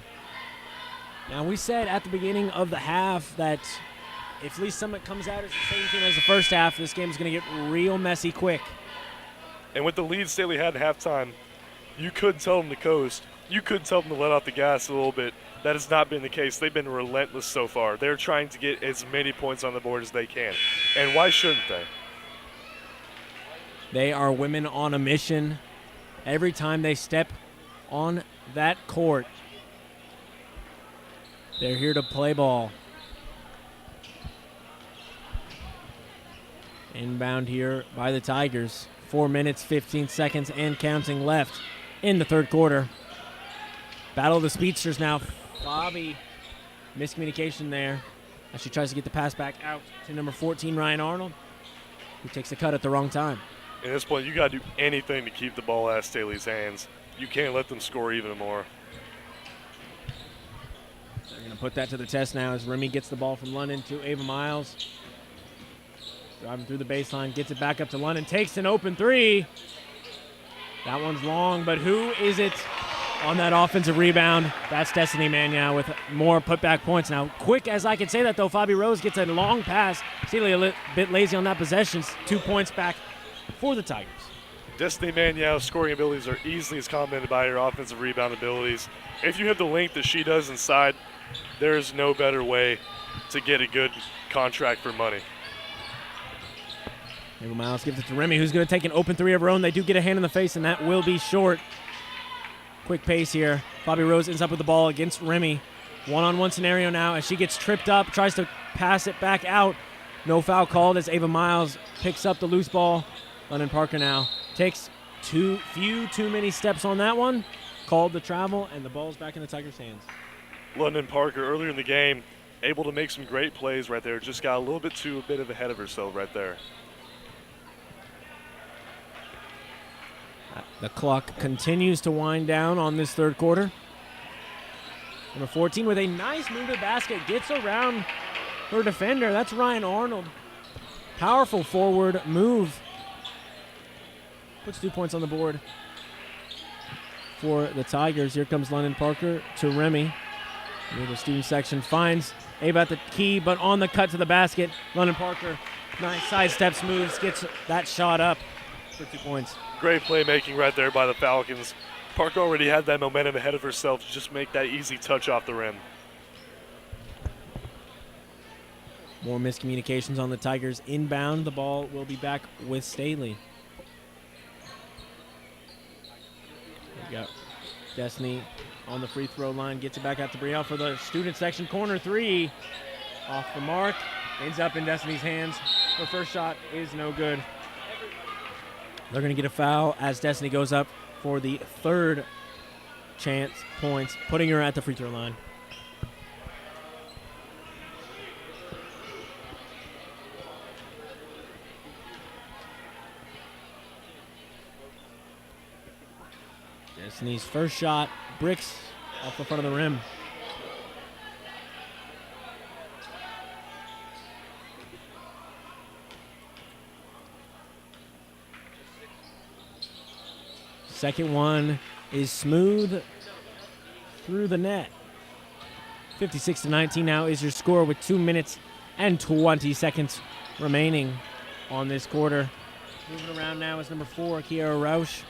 S2: Now, we said at the beginning of the half that if Lee Summit comes out as the same team as the first half, this game is going to get real messy quick.
S1: And with the lead Staley had at halftime, you could tell them to coast. You could tell them to let off the gas a little bit. That has not been the case. They've been relentless so far. They're trying to get as many points on the board as they can. And why shouldn't they?
S2: They are women on a mission. Every time they step on that court, they're here to play ball. Inbound here by the Tigers. 4 minutes, 15 seconds, and counting left in the third quarter. Battle of the speedsters now. Bobby, miscommunication there as she tries to get the pass back out to number 14, Ryan Arnold, who takes a cut at the wrong time.
S1: At this point, you got to do anything to keep the ball out of Staley's hands. You can't let them score even more.
S2: They're going to put that to the test now as Remy gets the ball from London to Ava Miles. Driving through the baseline, gets it back up to London, takes an open three. That one's long, but who is it on that offensive rebound? That's Destiny Manyao with more putback points. Now, quick as I can say that, though, Fabi Rose gets a long pass. Staley a bit lazy on that possession. 2 points back for the Tigers.
S1: Destiny Manyao's scoring abilities are easily as complemented by her offensive rebound abilities. If you have the length that she does inside, there is no better way to get a good contract for money.
S2: Ava Miles gives it to Remy, who's going to take an open three of her own. They do get a hand in the face, and that will be short. Quick pace here. Fabi Rose ends up with the ball against Remy. One-on-one scenario now as she gets tripped up, tries to pass it back out. No foul called as Ava Miles picks up the loose ball. London Parker now takes too many steps on that one. Called the travel, and the ball's back in the Tigers' hands.
S1: London Parker earlier in the game able to make some great plays right there. Just got a bit ahead of herself right there.
S2: The clock continues to wind down on this third quarter. Number 14 with a nice move to the basket. Gets around her defender. That's Ryan Arnold. Powerful forward move. Puts 2 points on the board for the Tigers. Here comes London Parker to Remy. Near the student section. Finds Ava at the key, but on the cut to the basket. London Parker, nice sidesteps, moves, gets that shot up for 2 points.
S1: Great playmaking right there by the Falcons. Parker already had that momentum ahead of herself to just make that easy touch off the rim.
S2: More miscommunications on the Tigers inbound. The ball will be back with Staley. We got Destiny on the free throw line. Gets it back out to Brielle for the student section. Corner three. Off the mark. Ends up in Destiny's hands. Her first shot is no good. They're going to get a foul as Destiny goes up for the third chance points, putting her at the free throw line. Destiny's first shot bricks off the front of the rim. Second one is smooth through the net. 56-19 now is your score with 2 minutes and 20 seconds remaining on this quarter. Moving around now is number 4, Kiara Rausch.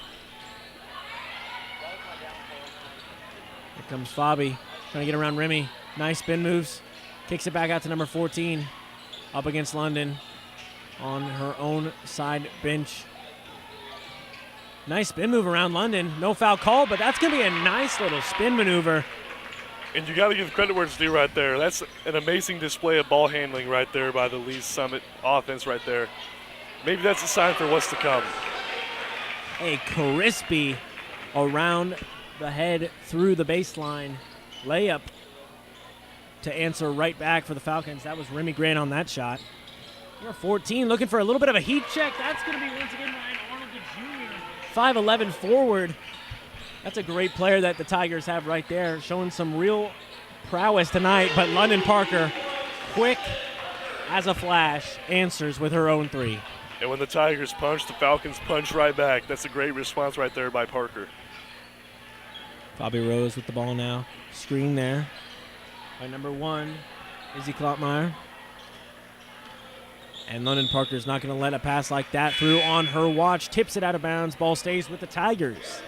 S2: Here comes Fabi, trying to get around Remy. Nice spin moves. Kicks it back out to number 14. Up against London on her own side bench. Nice spin move around London. No foul call, but that's going to be a nice little spin maneuver
S1: And you got to give credit where it's due right there. That's an amazing display of ball handling right there by the Lee's Summit offense right there. Maybe that's a sign for what's to come.
S2: A crispy around the head through the baseline layup to answer right back for the Falcons. That was Remy Grant on that shot. Number 14 looking for a little bit of a heat check. That's going to be once again Ryan Arnold, the junior. 5'11" forward. That's a great player that the Tigers have right there, showing some real prowess tonight. But London Parker, quick as a flash, answers with her own three.
S1: And when the Tigers punch, the Falcons punch right back. That's a great response right there by Parker.
S2: Bobby Rose with the ball now. Screen there by number 1, Izzy Kloppmeyer. And London Parker's not going to let a pass like that through on her watch. Tips it out of bounds. Ball stays with the Tigers.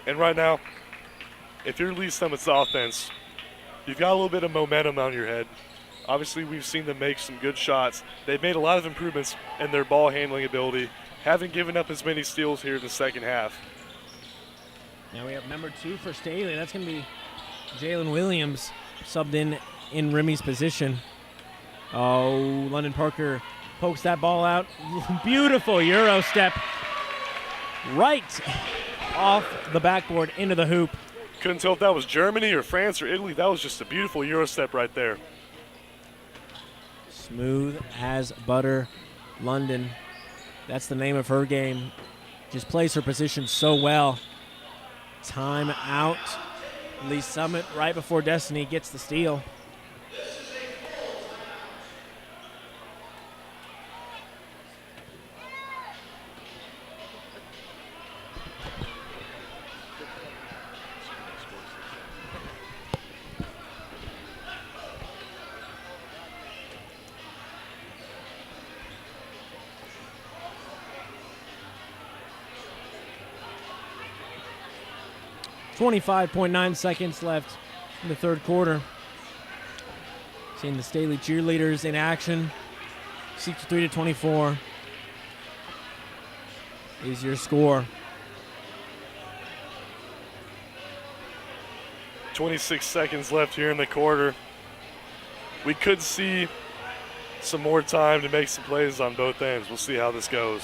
S1: And right now, if you're Lee Summit's offense, you've got a little bit of momentum on your head. Obviously, we've seen them make some good shots. They've made a lot of improvements in their ball handling ability. Haven't given up as many steals here in the second half.
S2: Now we have number 2 for Staley. That's going to be Jalen Williams subbed in Remy's position. Oh, London Parker pokes that ball out. Beautiful Euro step right off the backboard into the hoop.
S1: Couldn't tell if that was Germany or France or Italy. That was just a beautiful Euro step right there.
S2: Smooth as butter, London. That's the name of her game. Just plays her position so well. Time out. Lee Summit right before Destiny gets the steal. .9 seconds left in the third quarter. Seeing the Staley cheerleaders in action. 63-24 is your score.
S1: 26 seconds left here in the quarter. We could see some more time to make some plays on both ends. We'll see how this goes.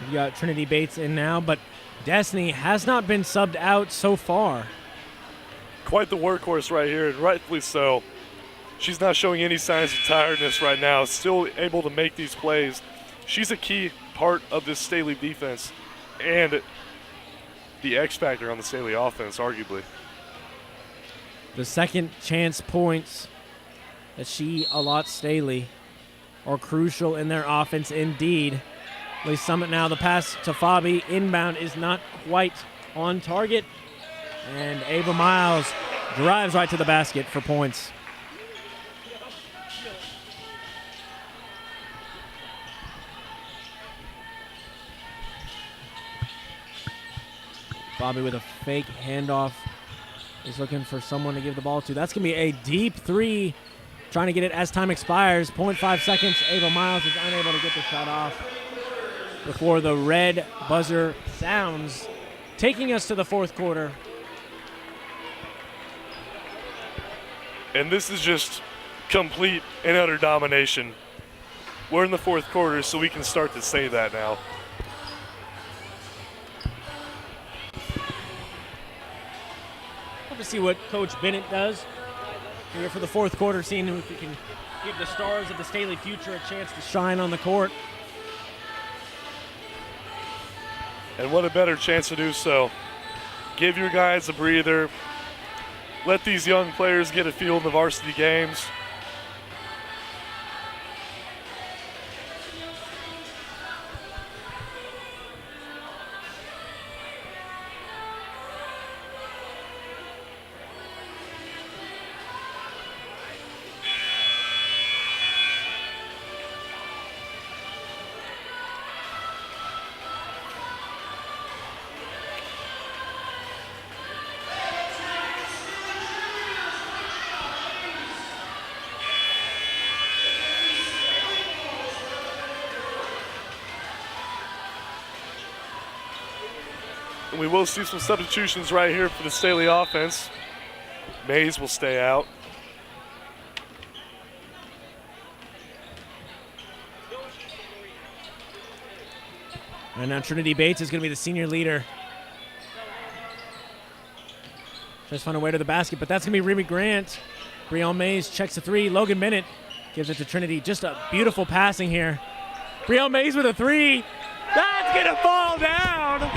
S2: We've got Trinity Bates in now, but Destiny has not been subbed out so far.
S1: Quite the workhorse right here, and rightfully so. She's not showing any signs of tiredness right now, still able to make these plays. She's a key part of this Staley defense and the X factor on the Staley offense, arguably.
S2: The second chance points that she allots Staley are crucial in their offense indeed. Lee Summit now, the pass to Fabi. Inbound is not quite on target. And Ava Miles drives right to the basket for points. Fabi with a fake handoff is looking for someone to give the ball to. That's going to be a deep three. Trying to get it as time expires. 0.5 seconds. Ava Miles is unable to get the shot off before the red buzzer sounds, taking us to the fourth quarter.
S1: And this is just complete and utter domination. We're in the fourth quarter, so we can start to say that now.
S2: Love to see what Coach Bennett does here for the fourth quarter, seeing if we can give the stars of the Staley future a chance to shine on the court.
S1: And what a better chance to do so. Give your guys a breather. Let these young players get a feel in the varsity games. And we will see some substitutions right here for the Staley offense. Mays will stay out.
S2: And now Trinity Bates is going to be the senior leader. Tries to find a way to the basket, but that's going to be Remy Grant. Breon Mays checks the three. Logan Bennett gives it to Trinity. Just a beautiful passing here. Breon Mays with a three. That's going to fall down.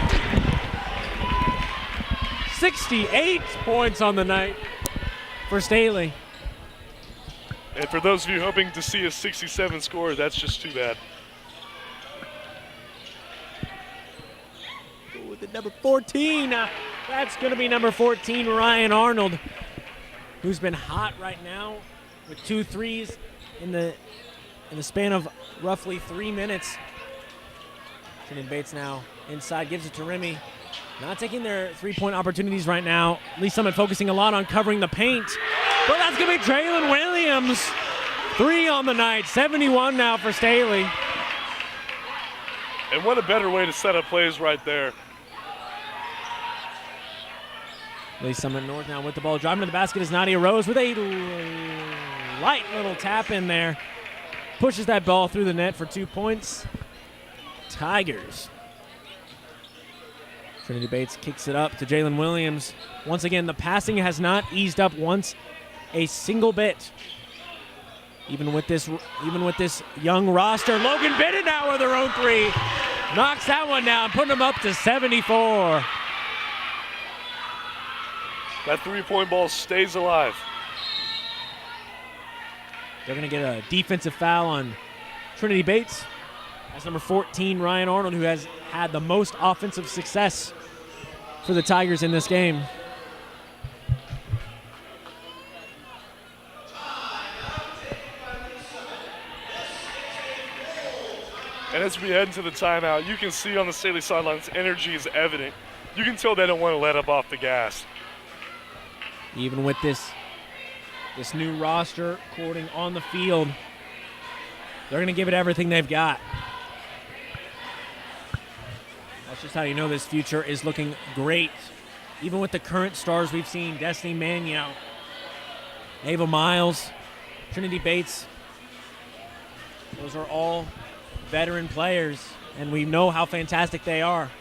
S2: 68 points on the night for Staley.
S1: And for those of you hoping to see a 67 score, that's just too bad.
S2: With the number 14. That's going to be number 14, Ryan Arnold, who's been hot right now with 2 threes in the span of roughly 3 minutes. Trinity Bates now inside, gives it to Remy. Not taking their three-point opportunities right now. Lee Summit focusing a lot on covering the paint. But that's going to be Traylon Williams. 3 on the night, 71 now for Staley.
S1: And what a better way to set up plays right there.
S2: Lee Summit North now with the ball. Driving to the basket is Nadia Rose with a light little tap in there. Pushes that ball through the net for 2 points. Tigers. Trinity Bates kicks it up to Jalen Williams. Once again, the passing has not eased up once a single bit. Even with this young roster. Logan Bennett now with their own three. Knocks that one down, putting them up to 74.
S1: That three-point ball stays alive.
S2: They're going to get a defensive foul on Trinity Bates. That's number 14, Ryan Arnold, who has had the most offensive success for the Tigers in this game.
S1: And as we head into the timeout, you can see on the Staley sidelines, energy is evident. You can tell they don't want to let up off the gas.
S2: Even with this new roster courting on the field, they're going to give it everything they've got. That's just how you know this future is looking great. Even with the current stars we've seen, Destiny Manyow, Ava Miles, Trinity Bates, those are all veteran players, and we know how fantastic they are.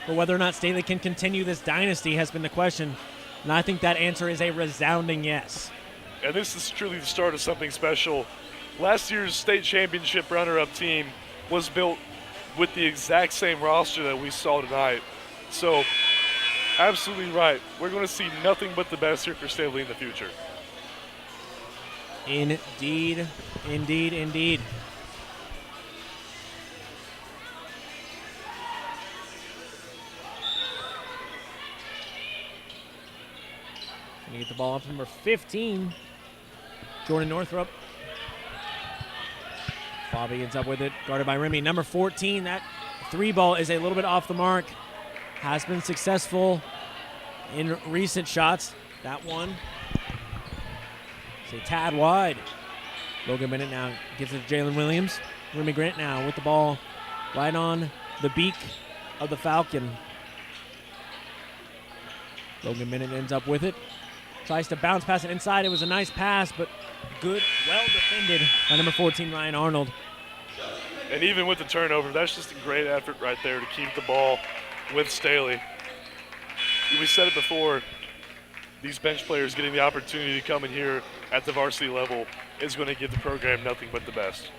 S2: But whether or not Staley can continue this dynasty has been the question, and I think that answer is a resounding yes.
S1: And this is truly the start of something special. Last year's state championship runner-up team was built with the exact same roster that we saw tonight. So, absolutely right. We're going to see nothing but the best here for Staley in the future.
S2: Indeed, indeed, indeed. Gonna get the ball up to number 15, Jordan Northrup. Bobby ends up with it, guarded by Remy. Number 14, that three ball is a little bit off the mark. Has been successful in recent shots. That one is a tad wide. Logan Bennett now gives it to Jalen Williams. Remy Grant now with the ball right on the beak of the Falcon. Logan Bennett ends up with it. Tries to bounce pass it inside. It was a nice pass, but good, well defended by number 14, Ryan Arnold.
S1: And even with the turnover, that's just a great effort right there to keep the ball with Staley. We said it before, these bench players getting the opportunity to come in here at the varsity level is going to give the program nothing but the best.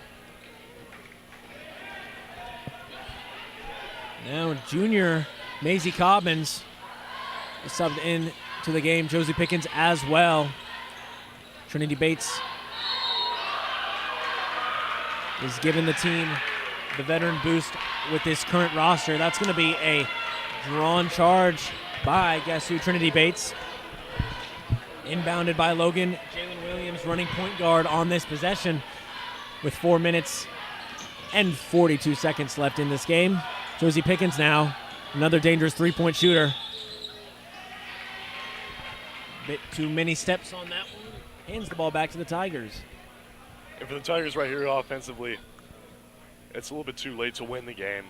S2: Now junior Maisie Cobbins is subbed in to the game. Josie Pickens as well. Trinity Bates is giving the team the veteran boost with this current roster. That's going to be a drawn charge by, guess who, Trinity Bates. Inbounded by Logan. Jalen Williams running point guard on this possession with 4 minutes and 42 seconds left in this game. Josie Pickens now, another dangerous three-point shooter. Bit too many steps on that one. Hands the ball back to the Tigers.
S1: And for the Tigers right here offensively, it's a little bit too late to win the game.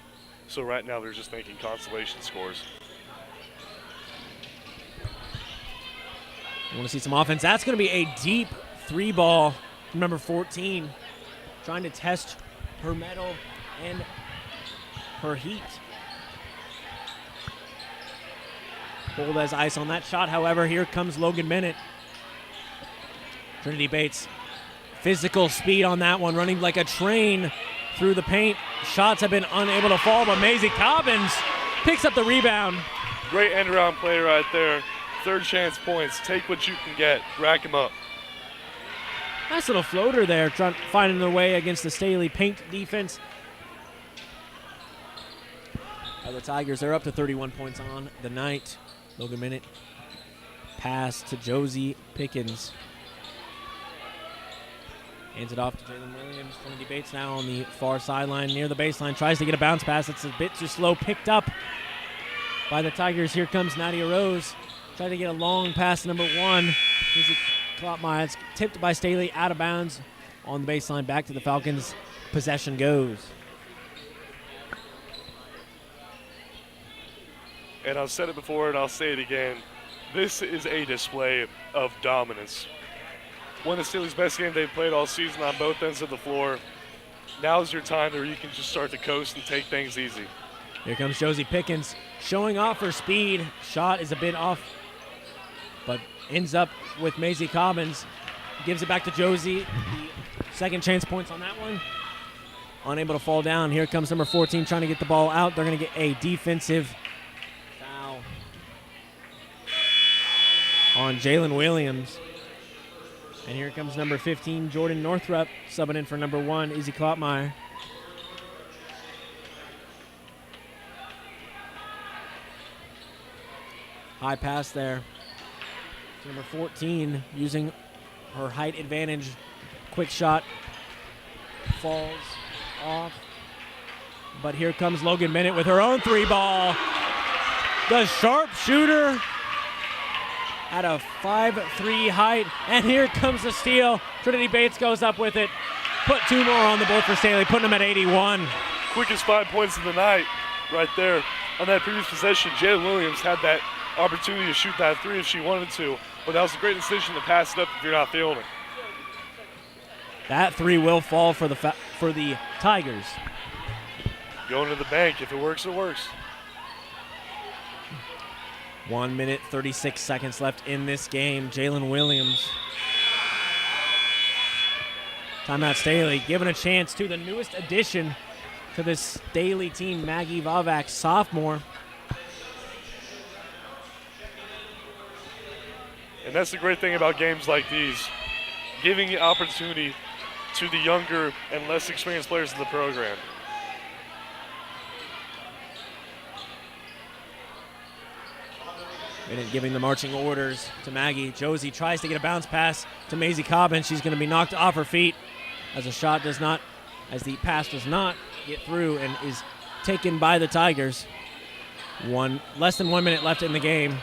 S1: So right now they're just thinking consolation scores.
S2: I want to see some offense. That's going to be a deep 3-ball from number 14, trying to test her mettle and her heat. Cold as ice on that shot. However, here comes Logan Bennett. Trinity Bates, physical speed on that one, running like a train through the paint. Shots have been unable to fall, but Maisie Cobbins picks up the rebound.
S1: Great end-around play right there. Third chance points. Take what you can get. Rack them up.
S2: Nice little floater there, finding their way against the Staley paint defense. The Tigers, they're up to 31 points on the night. Logan Bennett pass to Josie Pickens. Hands it off to Jalen Williams. Trinity Bates now on the far sideline near the baseline. Tries to get a bounce pass. It's a bit too slow. Picked up by the Tigers. Here comes Nadia Rose. Trying to get a long pass to number 1. Easy Klopmeyer. It's tipped by Staley out of bounds on the baseline. Back to the Falcons. Possession goes.
S1: And I've said it before and I'll say it again. This is a display of dominance. One of Staley's best games they've played all season on both ends of the floor. Now's your time where you can just start to coast and take things easy.
S2: Here comes Josie Pickens showing off her speed. Shot is a bit off, but ends up with Maisie Cobbins. Gives it back to Josie. The second chance points on that one. Unable to fall down. Here comes number 14 trying to get the ball out. They're going to get a defensive foul on Jalen Williams. And here comes number 15, Jordan Northrup, subbing in for number 1, Izzy Klopmeyer. High pass there to number 14, using her height advantage. Quick shot falls off. But here comes Logan Bennett with her own 3-ball. The sharpshooter at a 5'3" height, and here comes the steal. Trinity Bates goes up with it. Put 2 more on the board for Staley, putting them at 81.
S1: Quickest 5 points of the night right there. On that previous possession, Jalen Williams had that opportunity to shoot that 3 if she wanted to, but that was a great decision to pass it up if you're not feeling it.
S2: That 3 will fall for the Tigers.
S1: Going to the bank. If it works, it works.
S2: 1 minute, 36 seconds left in this game. Jalen Williams. Timeout Staley, giving a chance to the newest addition to this Staley team, Maggie Vavak, sophomore.
S1: And that's the great thing about games like these, giving the opportunity to the younger and less experienced players in the program.
S2: Bennett giving the marching orders to Maggie. Josie tries to get a bounce pass to Maisie Cobbin. She's going to be knocked off her feet as the pass does not get through and is taken by the Tigers. Less than 1 minute left in the game.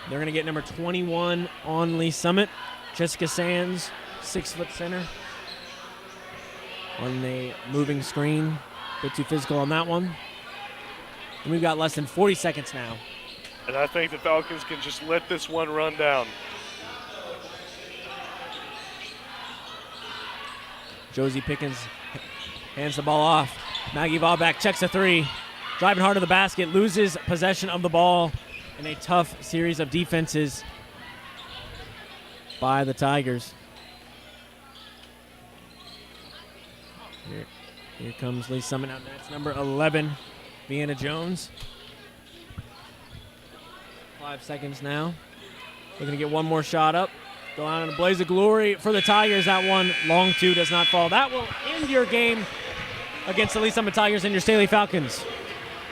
S2: They're going to get number 21 on Lee Summit. Jessica Sands, 6-foot center. On the moving screen. A bit too physical on that one. And we've got less than 40 seconds now.
S1: And I think the Falcons can just let this one run down.
S2: Josie Pickens hands the ball off. Maggie Vavak checks a 3. Driving hard to the basket, loses possession of the ball in a tough series of defenses by the Tigers. Here comes Lee Summit out next. Number 11, Vienna Jones. 5 seconds now. We're going to get one more shot up. Go out in a blaze of glory for the Tigers. That one, long 2, does not fall. That will end your game against the Lee Summit Tigers and your Staley Falcons.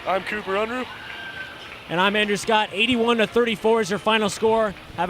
S1: I'm Cooper Unruh.
S2: And I'm Andrew Scott. 81-34 is your final score. Have a